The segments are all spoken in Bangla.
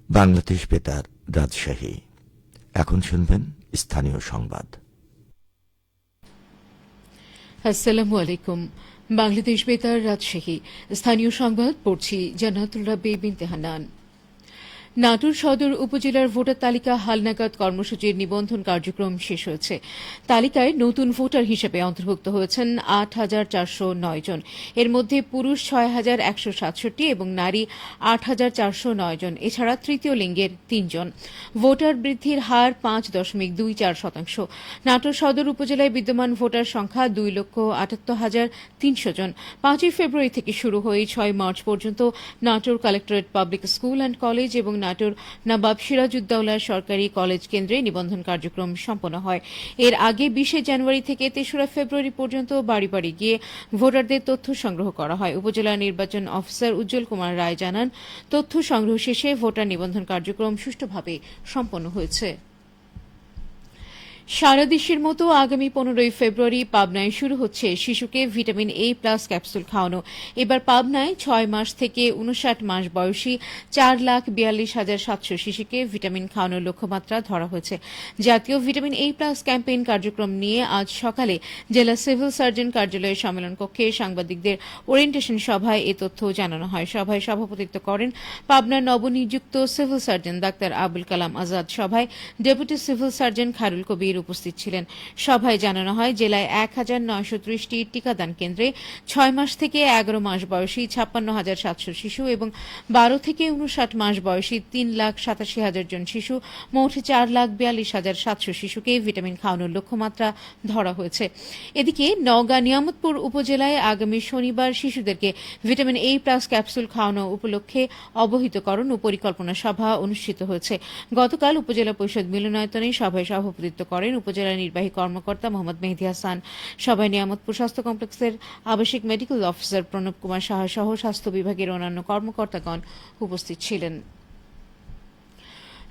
বাংলাদেশ বেতার রাজশাহী। এখন শুনবেন স্থানীয় সংবাদ। আসসালামু আলাইকুম। বাংলাদেশ বেতার রাজশাহী স্থানীয় সংবাদ পড়ছি জান্নাতুল রাব্বি বিনতে হান্নান। নাটোর সদর উপজেলার ভোটার তালিকা হালনাগাদ কর্মসূচির নিবন্ধন কার্যক্রম শেষ হয়েছে। তালিকায় নতুন ভোটার হিসেবে অন্তর্ভুক্ত হয়েছেন ৮,৪০৯ জন। এর মধ্যে পুরুষ ৬,১৬৭ এবং নারী ৮,৪০৯ জন। এছাড়া তৃতীয় লিঙ্গের ৩ জন। ভোটার বৃদ্ধির হার ৫.২৪%। নাটোর সদর উপজেলায় বিদ্যমান ভোটার সংখ্যা ২,৭৮,৩০০ জন। ৫ই ফেব্রুয়ারি থেকে শুরু হয়ে ৬ মার্চ পর্যন্ত Natore collectorate public school and college এবং নাটোর নবাব সিরাজউদ্দৌলা সরকারি কলেজ কেন্দ্রে নিবন্ধন কার্যক্রম সম্পন্ন হয়। এর আগে ২০ জানুয়ারি থেকে ৩রা ফেব্রুয়ারি পর্যন্ত বাড়ি বাড়ি গিয়ে ভোটারদের তথ্য সংগ্রহ করা হয়। উপজেলা নির্বাচন অফিসার উজ্জ্বল কুমার রায় জানান, তথ্য সংগ্রহ শেষে ভোটার নিবন্ধন কার্যক্রম সুষ্ঠুভাবে সম্পন্ন হয়েছে। সারা দেশের মতো আগামী ১৫ই ফেব্রুয়ারি পাবনায় শুরু হচ্ছে শিশুকে ভিটামিন A+ ক্যাপসুল খাওয়ানো। এবার পাবনায় ৬ মাস থেকে ৫৯ মাস বয়সী ৪,৪২,৭০০ শিশুকে ভিটামিন খাওয়ানোর লক্ষ্যমাত্রা ধরা হয়েছে। জাতীয় ভিটামিন A+ ক্যাম্পেইন কার্যক্রম নিয়ে আজ সকালে জেলা সিভিল সার্জন কার্যালয়ের সম্মেলন কক্ষে সাংবাদিকদের ওরিয়েন্টেশন সভায় এ তথ্য জানানো হয়। সভায় সভাপতিত্ব করেন পাবনার নবনিযুক্ত civil surgeon doctor Abul Kalam Azad. সভায় ডেপুটি সিভিল সার্জন খায়রুল কবির উপস্থিত ছিলেন। সভায় জানানো হয়, জেলায় ১,৯৩০টি টিকাদান কেন্দ্রে ৬ মাস থেকে ১১ মাস বয়সী ৫৬,৭০০ শিশু এবং ১২ থেকে ৫৯ মাস বয়সী ৩,৮৭,০০০ জন শিশু, মোট ৪,৪২,৭০০ শিশুকে ভিটামিন খাওয়ানোর লক্ষ্যমাত্রা ধরা হয়েছে। এদিকে নওগাঁ নিয়ামতপুর উপজেলায় আগামী শনিবার শিশুদেরকে ভিটামিন A+ ক্যাপসুল খাওয়ানো উপলক্ষে অবহিতকরণ ও পরিকল্পনা সভা অনুষ্ঠিত হয়েছে। গতকাল উপজেলা পরিষদ মিলনায়তনে সভায় সভাপতিত্ব করেন উপজেলা নির্বাহী কর্মকর্তা মোহাম্মদ মেহেদী হাসান। সভায় নিয়ামতপুর স্বাস্থ্য কমপ্লেক্সের আবাসিক মেডিকেল অফিসার প্রণব কুমার সাহা সহ স্বাস্থ্য বিভাগের অন্যান্য কর্মকর্তাগণ উপস্থিত ছিলেন।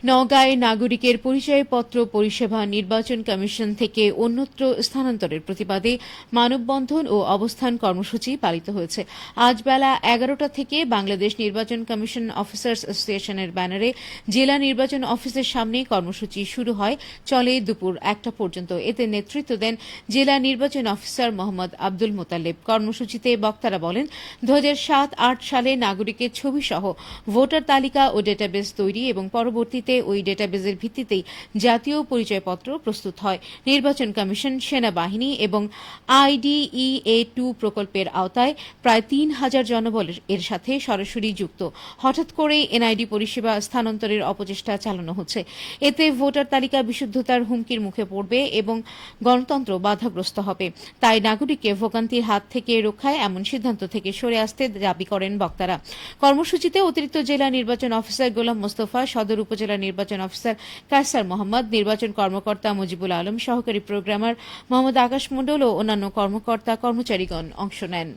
নওগাঁয় নাগরিকের পরিচয়পত্র পরিষেবা নির্বাচন কমিশন থেকে অন্যত্র স্থানান্তরের প্রতিবাদে মানববন্ধন ও অবস্থান কর্মসূচি পালিত হয়েছে। আজ বেলা ১১টা থেকে বাংলাদেশ নির্বাচন কমিশন অফিসার্স অ্যাসোসিয়েশনের ব্যানারে জেলা নির্বাচন অফিসের সামনে কর্মসূচি শুরু হয়, চলে দুপুর ১টা পর্যন্ত। এতে নেতৃত্ব দেন জেলা নির্বাচন অফিসার মোহাম্মদ আব্দুল মোতালেব। কর্মসূচিতে বক্তারা বলেন, ২০০৭-৮ সালে নাগরিকের ছবিসহ ভোটার তালিকা ও ডেটাবেস তৈরি এবং পরবর্তীতে ওই ডেটাবেজের ভিত্তিতেই জাতীয় পরিচয়পত্র প্রস্তুত হয়। নির্বাচন কমিশন, সেনাবাহিনী এবং IDEA-2 প্রকল্পের আওতায় প্রায় ৩,০০০ জনবল এর সাথে সরাসরি যুক্ত। হঠাৎ করে এনআইডি পরিষেবা স্থানান্তরের অপচেষ্টা চালানো হচ্ছে। এতে ভোটার তালিকা বিশুদ্ধতার হুমকির মুখে পড়বে এবং গণতন্ত্র বাধাগ্রস্ত হবে। তাই নাগরিককে ভোগান্তির হাত থেকে রক্ষায় এমন সিদ্ধান্ত থেকে সরে আসতে দাবি করেন বক্তারা। কর্মসূচিতে অতিরিক্ত জেলা নির্বাচন অফিসার গোলাম মোস্তফা, সদর উপজেলা নির্বাচন অফিসার কায়সার মোহাম্মদ, নির্বাচন কর্মকর্তা মুজিবুল আলম, সহকারী প্রোগ্রামার মোহাম্মদ আকাশ মণ্ডল ও অন্যান্য কর্মকর্তা কর্মচারীগণ অংশ নেন।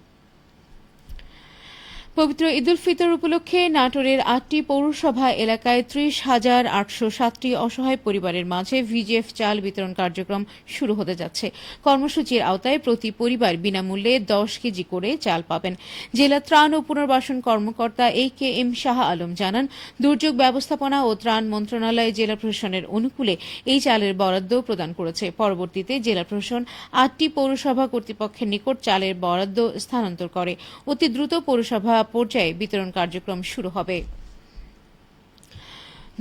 পবিত্র ঈদ উল ফিতর উপলক্ষে নাটোরের ৮টি পৌরসভা এলাকায় ৩০,৮০৭টি অসহায় পরিবারের মাঝে ভিজিএফ চাল বিতরণ কার্যক্রম শুরু হতে যাচ্ছে। কর্মসূচির আওতায় প্রতি পরিবার বিনামূল্যে ১০ কেজি করে চাল পাবেন। জেলা ত্রাণ ও পুনর্বাসন কর্মকর্তা AKM শাহ আলম জানান, দুর্যোগ ব্যবস্থাপনা ও ত্রাণ মন্ত্রণালয় জেলা প্রশাসনের অনুকূলে এই চালের বরাদ্দ প্রদান করেছে। পরবর্তীতে জেলা প্রশাসন ৮টি পৌরসভা কর্তৃপক্ষের নিকট চালের বরাদ্দ স্থানান্তর করে। অতি দ্রুত পৌরসভা পর্যায়ে বিতরণ কার্যক্রম শুরু হবে।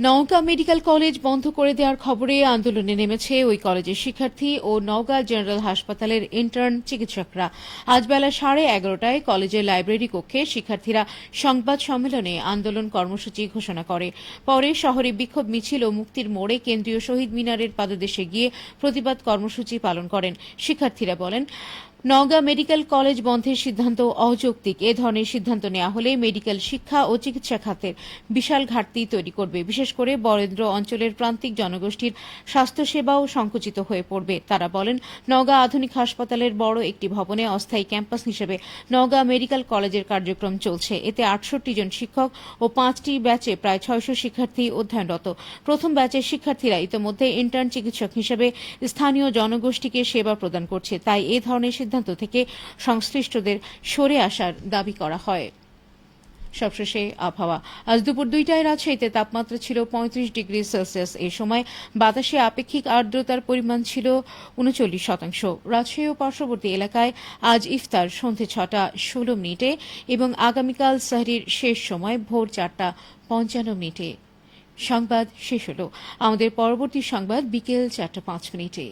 নওগাঁ মেডিকেল কলেজ বন্ধ করে দেওয়ার খবরে আন্দোলনে নেমেছে ওই কলেজের শিক্ষার্থী ও নওগাঁ জেনারেল হাসপাতালের ইন্টার্ন চিকিৎসকরা। আজ বেলা 11:30টায় কলেজের লাইব্রেরি কক্ষে শিক্ষার্থীরা সংবাদ সম্মেলনে আন্দোলন কর্মসূচি ঘোষণা করে। পরে শহরে বিক্ষোভ মিছিল ও মুক্তির মোড়ে কেন্দ্রীয় শহীদ মিনারের পাদদেশে গিয়ে প্রতিবাদ কর্মসূচি পালন করেন। শিক্ষার্থীরা বলেন, নওগাঁ মেডিকেল কলেজ বন্ধের সিদ্ধান্ত অযৌক্তিক। এ ধরনের সিদ্ধান্ত নেওয়া হলে মেডিকেল শিক্ষা ও চিকিৎসা খাতের বিশাল ঘাটতি তৈরি করবে। বিশেষ করে বরেন্দ্র অঞ্চলের প্রান্তিক জনগোষ্ঠীর স্বাস্থ্যসেবাও সংকুচিত হয়ে পড়বে। তারা বলেন, নওগাঁ আধুনিক হাসপাতালের বড় একটি ভবনে অস্থায়ী ক্যাম্পাস হিসেবে নওগাঁ মেডিকেল কলেজের কার্যক্রম চলছে। এতে ৬৮ জন শিক্ষক ও 5টি ব্যাচে প্রায় ৬০০ শিক্ষার্থী অধ্যয়নরত। প্রথম ব্যাচের শিক্ষার্থীরা ইতোমধ্যে ইন্টার্ন চিকিৎসক হিসেবে স্থানীয় জনগোষ্ঠীকে সেবা প্রদান করছে। তাই এ ধরনের সিদ্ধান্ত থেকে সংশ্লিষ্টদের সরে আসার দাবি করা হয়। সবশেষে আবহাওয়া। আজ দুপুর 2টায় রাজশাহীতে তাপমাত্রা ছিল 35 ডিগ্রি সেলসিয়াস। এই সময় বাতাসে আপেক্ষিক আর্দ্রতার পরিমাণ ছিল 39%। রাজশাহী ও পার্শ্ববর্তী এলাকায় আজ ইফতার সন্ধ্যে 6টা 16 মিনিটে এবং আগামীকাল সাহরির শেষ সময় ভোর 4টা 55 মিনিটে। সংবাদ শেষ হলো। আমাদের পরবর্তী সংবাদ বিকেল 4টা 5 মিনিটে।